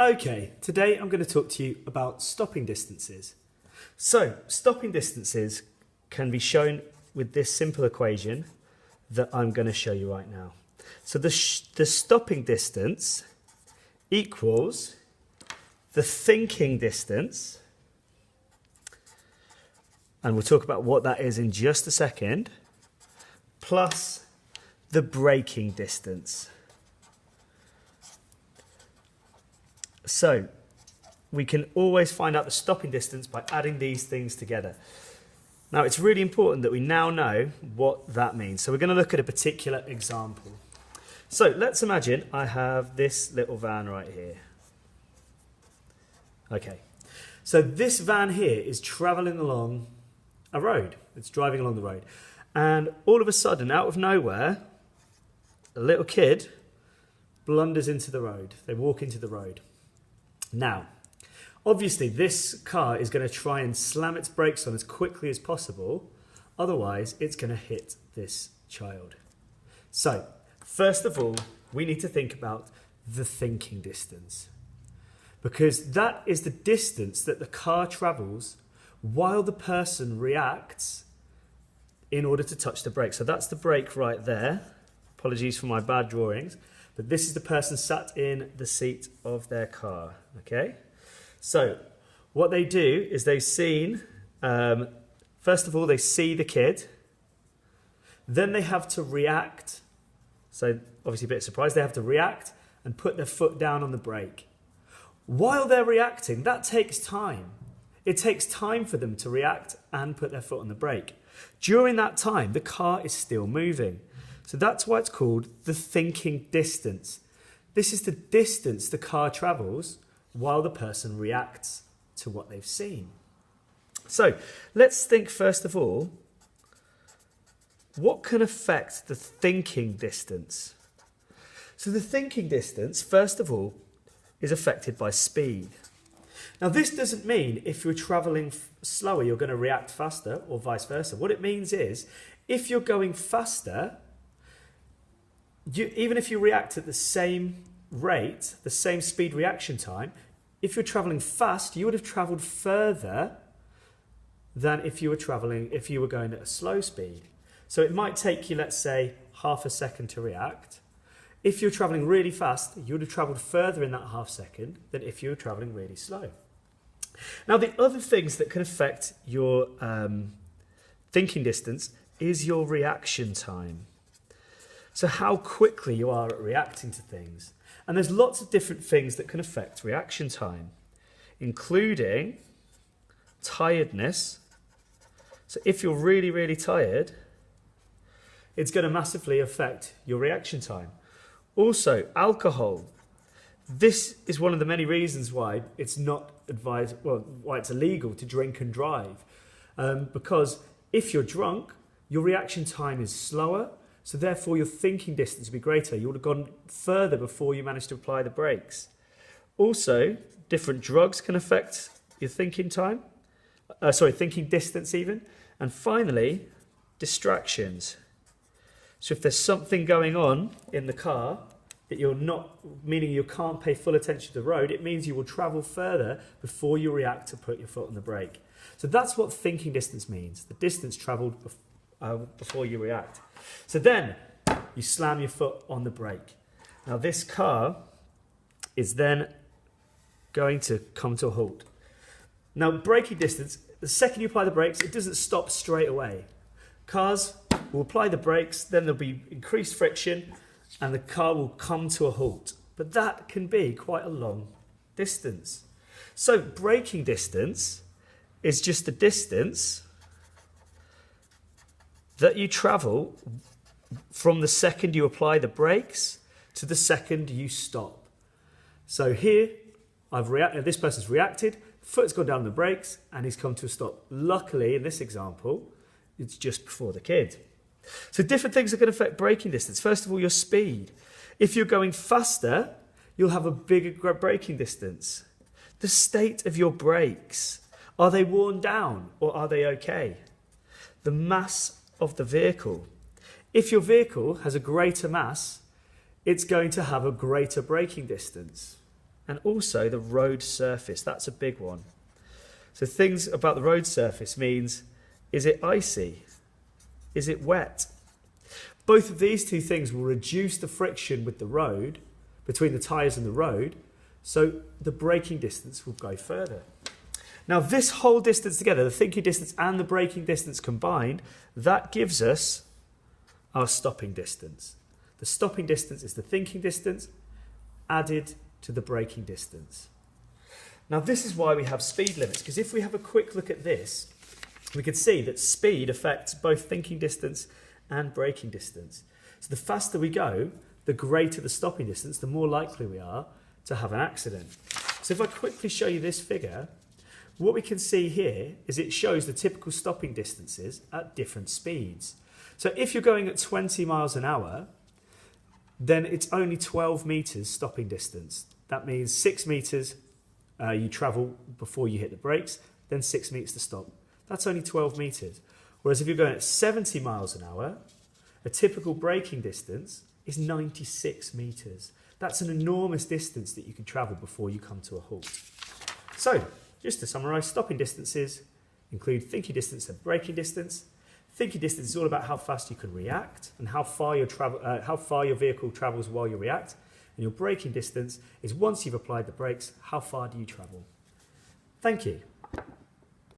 Okay, today I'm going to talk to you about stopping distances. So, stopping distances can be shown with this simple equation that I'm going to show you right now. So the stopping distance equals the thinking distance, and we'll talk about what that is in just a second, plus the braking distance. So we can always find out the stopping distance by adding these things together. Now it's really important that we now know what that means. So we're going to look at a particular example. So let's imagine I have this little van right here. Okay, so this van here is travelling along a road. It's driving along the road. And all of a sudden, out of nowhere, a little kid blunders into the road. They walk into the road. Now, obviously this car is going to try and slam its brakes on as quickly as possible. Otherwise, it's going to hit this child. So, first of all, we need to think about the thinking distance, because that is the distance that the car travels while the person reacts in order to touch the brake. So that's the brake right there. Apologies for my bad drawings, but this is the person sat in the seat of their car, okay? So what they do is they've seen, first of all, they see the kid, then they have to react. So obviously a bit surprised, they have to react and put their foot down on the brake. While they're reacting, that takes time. It takes time for them to react and put their foot on the brake. During that time, the car is still moving. So that's why it's called the thinking distance. This is the distance the car travels while the person reacts to what they've seen. So let's think first of all, what can affect the thinking distance? So the thinking distance, first of all, is affected by speed. Now this doesn't mean if you're travelling slower you're going to react faster or vice versa. What it means is if you're going faster, even if you react at the same rate, the same speed reaction time, if you're travelling fast you would have travelled further than if you were going at a slow speed. So it might take you, let's say, half a second to react. If you're travelling really fast, you would have travelled further in that half second than if you were travelling really slow. Now, the other things that can affect your thinking distance is your reaction time. So how quickly you are at reacting to things. And there's lots of different things that can affect reaction time, including tiredness. So if you're really, really tired, it's going to massively affect your reaction time. Also, alcohol. This is one of the many reasons why it's not advised, well, why it's illegal to drink and drive. Because if you're drunk, your reaction time is slower, so therefore your thinking distance will be greater. You would have gone further before you managed to apply the brakes. Also, different drugs can affect your thinking thinking distance even. And finally, distractions. So if there's something going on in the car that you're not, meaning you can't pay full attention to the road, it means you will travel further before you react to put your foot on the brake. So that's what thinking distance means, the distance travelled before you react. So then you slam your foot on the brake. Now this car is then going to come to a halt. Now braking distance, the second you apply the brakes, it doesn't stop straight away. Cars will apply the brakes, then there'll be increased friction and the car will come to a halt. But that can be quite a long distance. So braking distance is just the distance that you travel from the second you apply the brakes to the second you stop. So here, this person's reacted, foot's gone down on the brakes and he's come to a stop. Luckily, in this example, it's just before the kid. So different things that can affect braking distance. First of all, your speed. If you're going faster, you'll have a bigger braking distance. The state of your brakes. Are they worn down or are they okay? The mass of the vehicle. If your vehicle has a greater mass, it's going to have a greater braking distance. and also the road surface. That's a big one. So things about the road surface means, is it icy? Is it wet? Both of these two things will reduce the friction with the road, between the tyres and the road, so the braking distance will go further. Now this whole distance together, the thinking distance and the braking distance combined, that gives us our stopping distance. The stopping distance is the thinking distance added to the braking distance. Now this is why we have speed limits, because if we have a quick look at this, we can see that speed affects both thinking distance and braking distance. So the faster we go, the greater the stopping distance, the more likely we are to have an accident. So if I quickly show you this figure, what we can see here is it shows the typical stopping distances at different speeds. So if you're going at 20 miles an hour, then it's only 12 metres stopping distance. That means 6 metres you travel before you hit the brakes, then 6 metres to stop. That's only 12 metres. Whereas if you're going at 70 miles an hour, a typical braking distance is 96 metres. That's an enormous distance that you can travel before you come to a halt. So, just to summarise, stopping distances include thinking distance and braking distance. Thinking distance is all about how fast you can react and how far your vehicle travels while you react. And your braking distance is once you've applied the brakes, how far do you travel? Thank you.